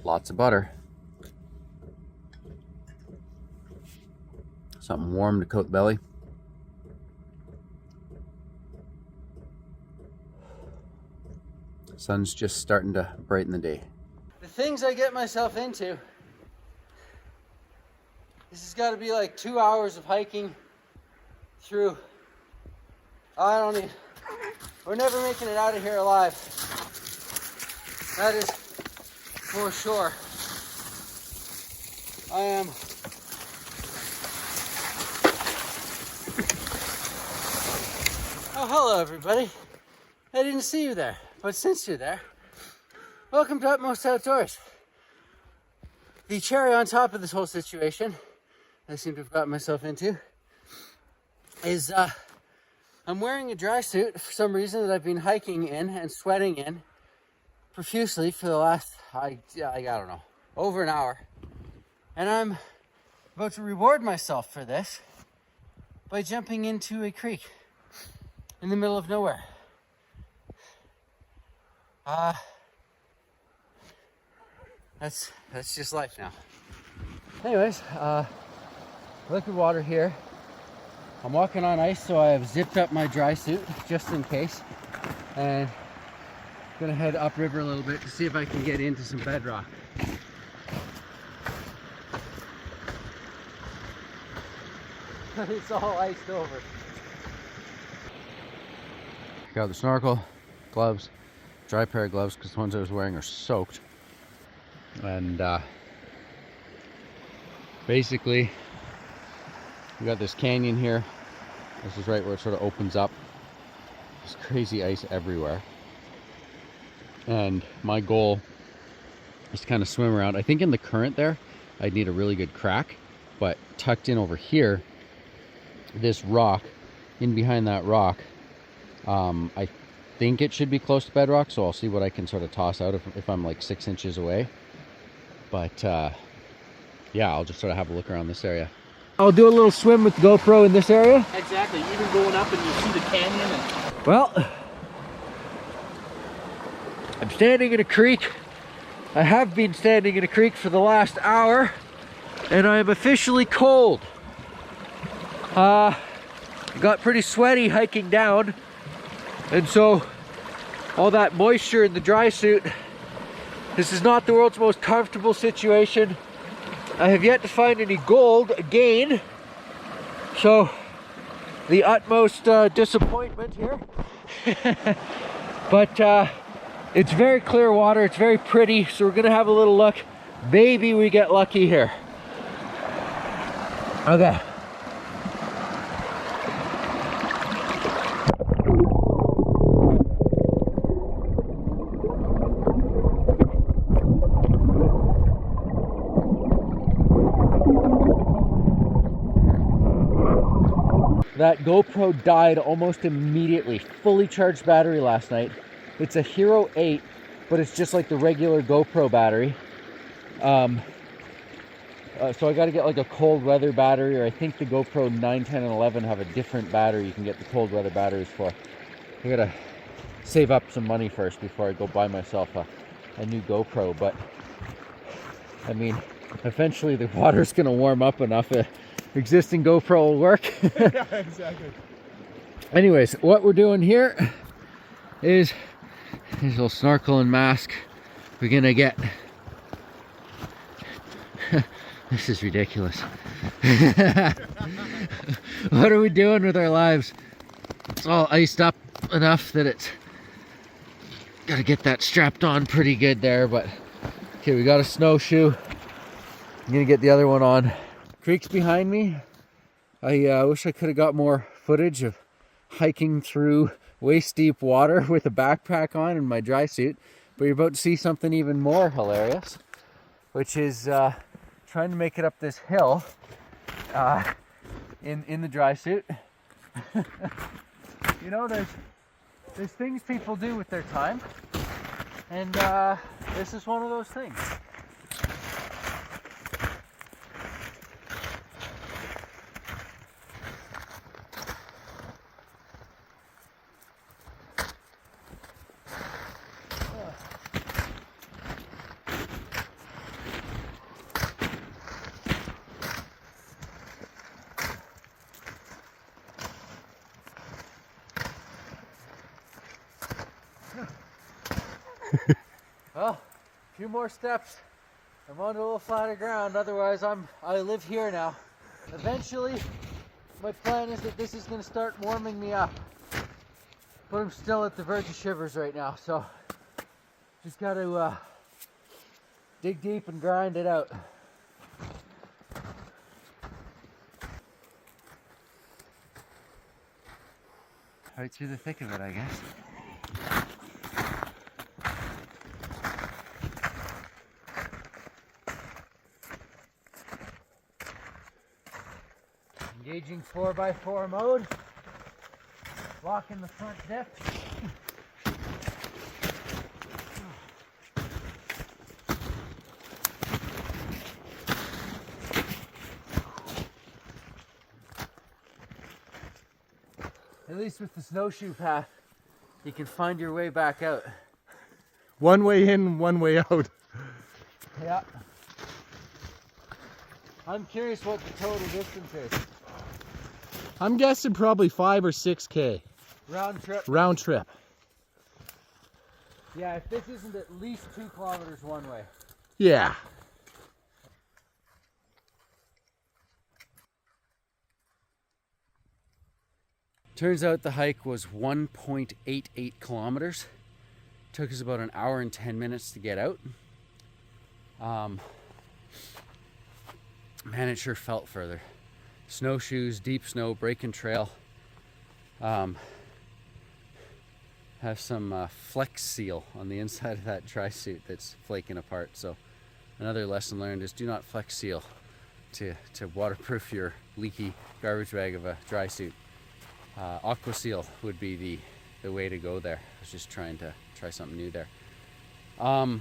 Lots of butter. Something warm to coat the belly. Sun's just starting to brighten the day. The things I get myself into. This has got to be like 2 hours of hiking through. I don't even. We're never making it out of here alive. That is for sure. I am. Oh, hello everybody. I didn't see you there, but since you're there, welcome to Utmost Outdoors. The cherry on top of this whole situation, I seem to have gotten myself into, is I'm wearing a dry suit for some reason that I've been hiking in and sweating in profusely for the last, I don't know, over an hour. And I'm about to reward myself for this by jumping into a creek in the middle of nowhere. That's just life now. Anyways, liquid water here. I'm walking on ice, so I have zipped up my dry suit just in case, and I'm gonna head upriver a little bit to see if I can get into some bedrock. It's all iced over. Got the snorkel, gloves, dry pair of gloves because the ones I was wearing are soaked. And basically, we got this canyon here. This is right where it sort of opens up. There's crazy ice everywhere. And my goal is to kind of swim around. I think in the current there, I'd need a really good crack. But tucked in over here, this rock, in behind that rock, I think it should be close to bedrock, so I'll see what I can sort of toss out if I'm like 6 inches away. But yeah, I'll just sort of have a look around this area. I'll do a little swim with the GoPro in this area. Exactly, even going up and you see the canyon. And... Well, I'm standing in a creek. I have been standing in a creek for the last hour, and I am officially cold. Got pretty sweaty hiking down, and so all that moisture in the dry suit. This is not the world's most comfortable situation. I have yet to find any gold again, so the utmost disappointment here. But it's very clear water, it's very pretty, so we're gonna have a little look. Maybe we get lucky here. Okay. That GoPro died almost immediately. Fully charged battery last night. It's a Hero 8, but it's just like the regular GoPro battery. So I got to get like a cold weather battery, or I think the GoPro 9, 10, and 11 have a different battery you can get the cold weather batteries for. I gotta save up some money first before I go buy myself a new GoPro. But I mean, eventually the water's gonna warm up enough. Existing GoPro will work. Yeah, exactly. Anyways, what we're doing here is a little snorkel and mask. We're gonna get this is ridiculous. What are we doing with our lives? It's all iced up enough that it's gotta get that strapped on pretty good there. But okay, we got a snowshoe. I'm gonna get the other one on. Creek's behind me. I wish I could have got more footage of hiking through waist deep water with a backpack on and my dry suit, but you're about to see something even more hilarious, which is trying to make it up this hill in the dry suit. You know, there's things people do with their time, and this is one of those things. Well, a few more steps. I'm on a little flatter ground. Otherwise, I live here now. Eventually, my plan is that this is going to start warming me up. But I'm still at the verge of shivers right now, so just got to dig deep and grind it out. Right through the thick of it, I guess. Engaging 4x4 mode. Locking the front dip. At least with the snowshoe path, you can find your way back out. One way in, one way out. Yeah. I'm curious what the total distance is. I'm guessing probably 5 or 6K. Round trip. Round trip. Yeah, if this isn't at least 2 kilometers one way. Yeah. Turns out the hike was 1.88 kilometers. Took us about an hour and 10 minutes to get out. Man, it sure felt further. Snowshoes, deep snow, breaking trail. Have some Flex Seal on the inside of that drysuit that's flaking apart. So another lesson learned is do not Flex Seal to waterproof your leaky garbage bag of a drysuit. Aqua Seal would be the way to go there. I was just trying to try something new there. So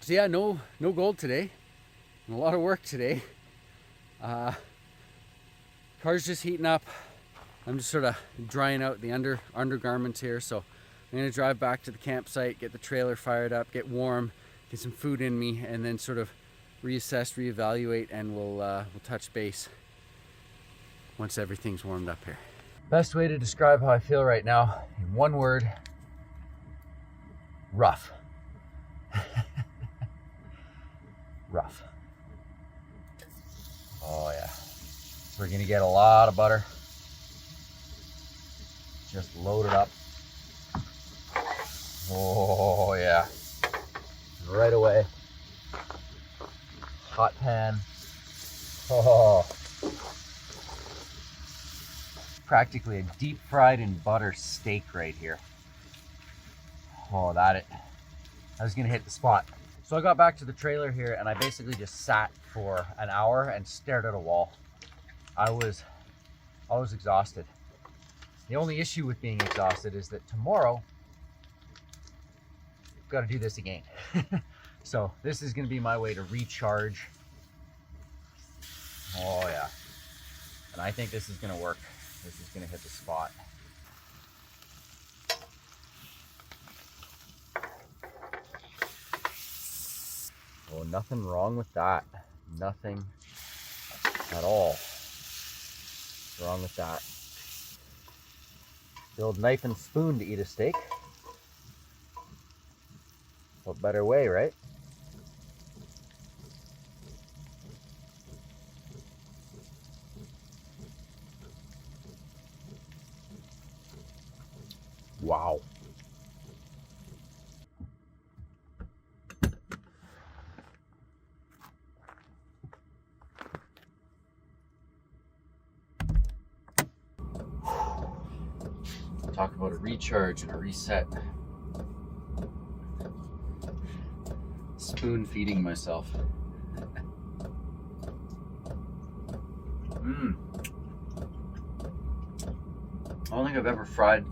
yeah, no gold today, and a lot of work today. Car's just heating up. I'm just sort of drying out the undergarments here, so I'm gonna drive back to the campsite, get the trailer fired up, get warm, get some food in me, and then sort of reassess, reevaluate, and we'll touch base once everything's warmed up here. Best way to describe how I feel right now, in one word: rough. Rough. Oh yeah. We're gonna get a lot of butter. Just load it up. Oh yeah. Right away. Hot pan. Oh. Practically a deep fried in butter steak right here. Oh, I was gonna hit the spot. So I got back to the trailer here and I basically just sat for an hour and stared at a wall. I was exhausted. The only issue with being exhausted is that tomorrow I've got to do this again. So this is going to be my way to recharge. Oh yeah. And I think this is going to work. This is going to hit the spot. Oh, nothing wrong with that. Nothing at all wrong with that. The old knife and spoon to eat a steak. What better way, right? Wow. Talk about a recharge and a reset. Spoon feeding myself. I don't think I've ever fried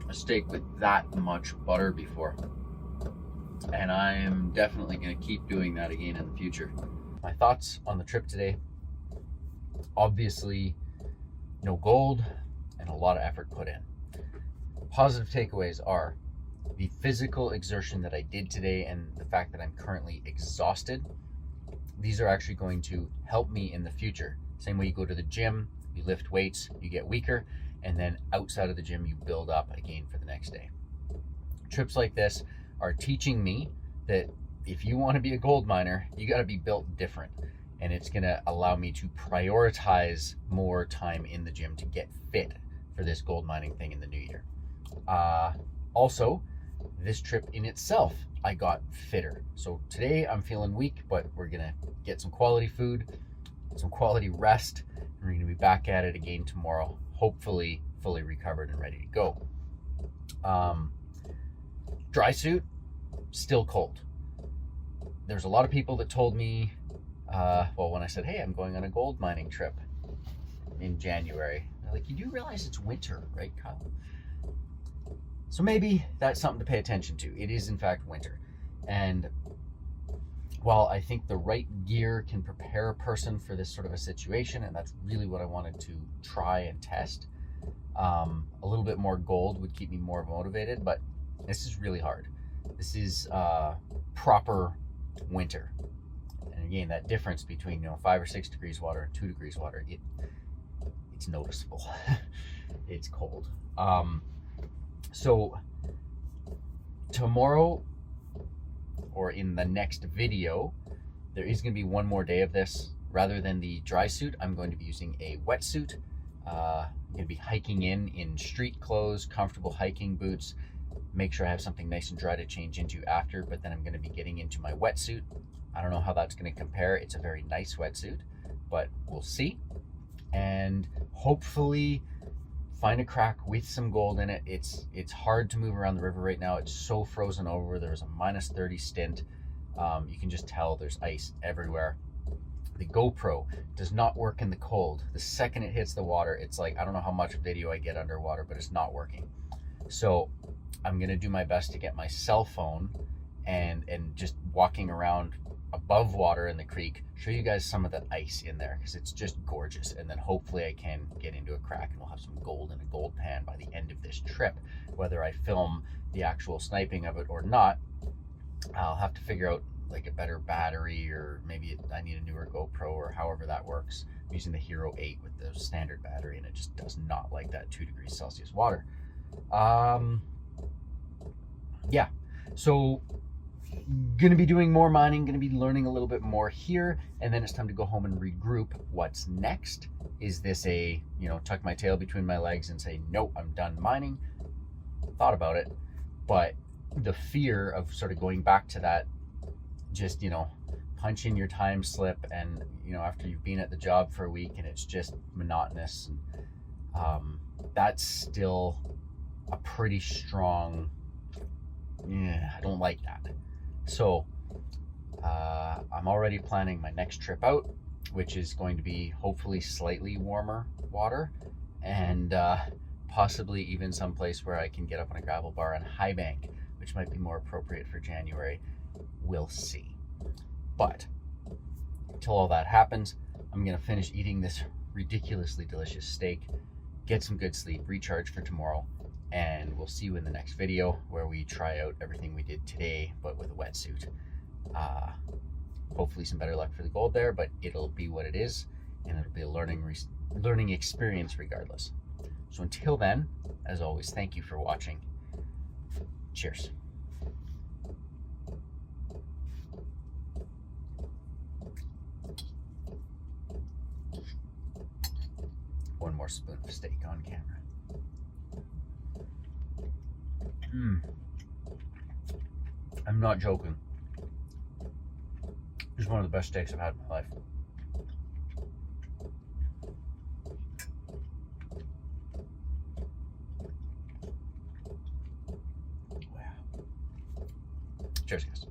a steak with that much butter before. And I am definitely going to keep doing that again in the future. My thoughts on the trip today: obviously no gold and a lot of effort put in. Positive takeaways are the physical exertion that I did today and the fact that I'm currently exhausted. These are actually going to help me in the future. Same way you go to the gym, you lift weights, you get weaker, and then outside of the gym you build up again for the next day. trips like this are teaching me that if you want to be a gold miner, you got to be built different. And it's going to allow me to prioritize more time in the gym to get fit for this gold mining thing in the new year. Also, this trip in itself, I got fitter. So today I'm feeling weak, but we're going to get some quality food, some quality rest, and we're going to be back at it again tomorrow, hopefully fully recovered and ready to go. Dry suit, still cold. There's a lot of people that told me, well, when I said, hey, I'm going on a gold mining trip in January, they're like, you do realize it's winter, right, Kyle? So maybe that's something to pay attention to. It is in fact winter. And while I think the right gear can prepare a person for this sort of a situation, and that's really what I wanted to try and test, a little bit more gold would keep me more motivated, but this is really hard. This is proper winter. And again, that difference between 5 or 6 degrees water and 2 degrees water, it's noticeable. It's cold. So tomorrow, or in the next video, there is going to be one more day of this. Rather than the dry suit, I'm going to be using a wetsuit. I'm going to be hiking in street clothes, comfortable hiking boots. Make sure I have something nice and dry to change into after, but then I'm going to be getting into my wetsuit. I don't know how that's going to compare. It's a very nice wetsuit, but we'll see. And hopefully find a crack with some gold in it. It's hard to move around the river right now. It's so frozen over. There was a -30 stint. You can just tell there's ice everywhere. The GoPro does not work in the cold. The second it hits the water, it's like, I don't know how much video I get underwater, but it's not working. So I'm gonna do my best to get my cell phone and just walking around above water in the creek, show you guys some of the ice in there, because it's just gorgeous. And then hopefully I can get into a crack and we'll have some gold in a gold pan by the end of this trip. Whether I film the actual sniping of it or not, I'll have to figure out like a better battery, or maybe I need a newer GoPro, or however that works. I'm using the Hero 8 with the standard battery, and it just does not like that 2 degrees Celsius water. Yeah, so gonna be doing more mining, gonna be learning a little bit more here, and then it's time to go home and regroup. What's next? Is this a, tuck my tail between my legs and say, nope, I'm done mining? Thought about it, but the fear of sort of going back to that, just, punch in your time slip, and, after you've been at the job for a week and it's just monotonous, and that's still a pretty strong, I don't like that. So I'm already planning my next trip out, which is going to be hopefully slightly warmer water, and possibly even someplace where I can get up on a gravel bar on high bank, which might be more appropriate for January. We'll see. But until all that happens, I'm gonna finish eating this ridiculously delicious steak, get some good sleep, recharge for tomorrow, and we'll see you in the next video where we try out everything we did today, but with a wetsuit. Hopefully some better luck for the gold there, but it'll be what it is, and it'll be a learning experience regardless. So until then, as always, thank you for watching. Cheers. One more spoon of steak on camera. I'm not joking. It's one of the best steaks I've had in my life. Wow. Cheers, guys.